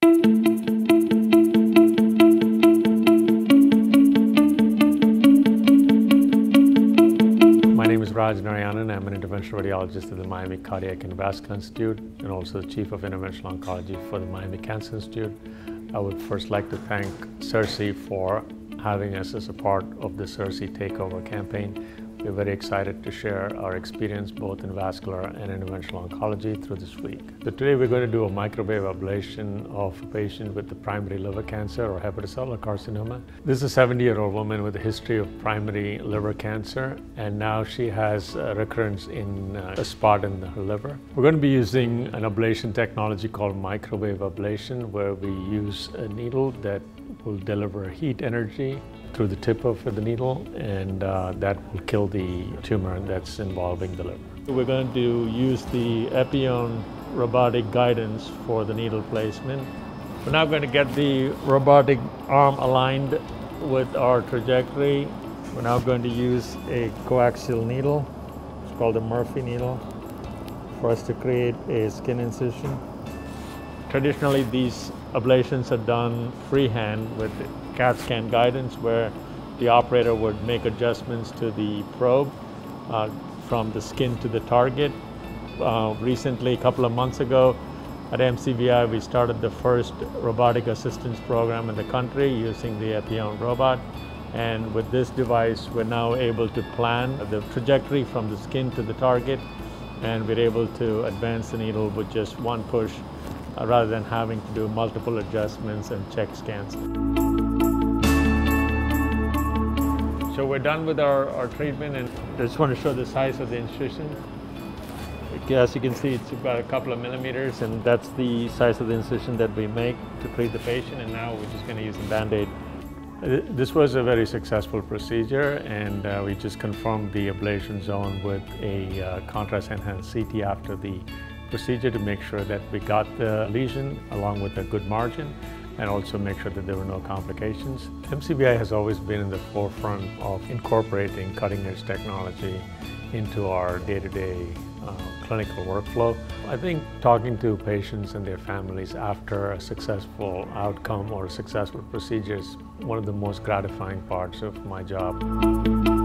My name is Govindarajan Narayanan. I'm an interventional radiologist at the Miami Cardiac Vascular Institute and also the Chief of Interventional Oncology for the Miami Cancer Institute. I would first like to thank CIRSE for having us as a part of the CIRSE Takeover campaign. We're very excited to share our experience both in vascular and interventional oncology through this week. So today we're going to do a microwave ablation of a patient with the primary liver cancer or hepatocellular carcinoma. This is a 70-year-old woman with a history of primary liver cancer, and now she has a recurrence in a spot in her liver. We're going to be using an ablation technology called microwave ablation, where we use a needle that will deliver heat energy through the tip of the needle, and that will kill the tumor that's involving the liver. We're going to use the Epione robotic guidance for the needle placement. We're now going to get the robotic arm aligned with our trajectory. We're now going to use a coaxial needle. It's called a Murphy needle for us to create a skin incision. Traditionally, these ablations are done freehand with CAT scan guidance, where the operator would make adjustments to the probe from the skin to the target. Recently, a couple of months ago, at MCVI, we started the first robotic assistance program in the country using the Epione robot. And with this device, we're now able to plan the trajectory from the skin to the target, and we're able to advance the needle with just one push rather than having to do multiple adjustments and check scans. So we're done with our treatment, and I just want to show the size of the incision. As you can see, it's about a couple of millimeters, and that's the size of the incision that we make to treat the patient, and now we're just going to use the Band-Aid. This was a very successful procedure, and we just confirmed the ablation zone with a contrast-enhanced CT after the procedure to make sure that we got the lesion along with a good margin, and also make sure that there were no complications. MCVI has always been in the forefront of incorporating cutting-edge technology into our day-to-day clinical workflow. I think talking to patients and their families after a successful outcome or a successful procedure is one of the most gratifying parts of my job.